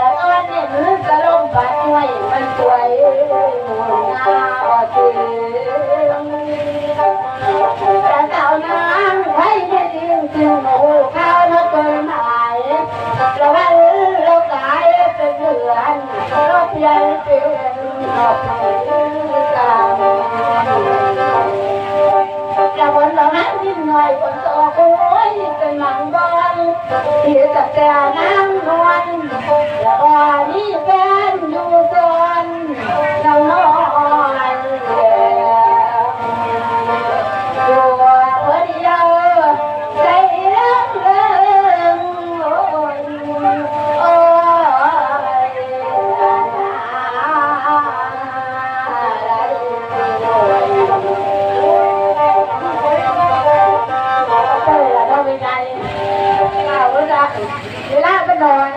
ละนอนเนี่ยมือกระลงปัดไว้มันสวยหมุนหน้าอ่อนตื่นแต่เจ้าน้ำไว้ไม่ยืนจึงหมูข้าวนักเกินหายเราวันเรากายเป็นเหมือนรถใหญ่เป็นขอบตาจะวนเราหาดิ้นหน่อยคนโตโอ้ยเป็นหมังบอลที่จับแต่น้ำนวลแล้วก็นี่แฟนอยู่โซนเรานอนอยู่คนเดียวใจเรื่องเรื่องโอ้ยโอ้เวลาไปนอน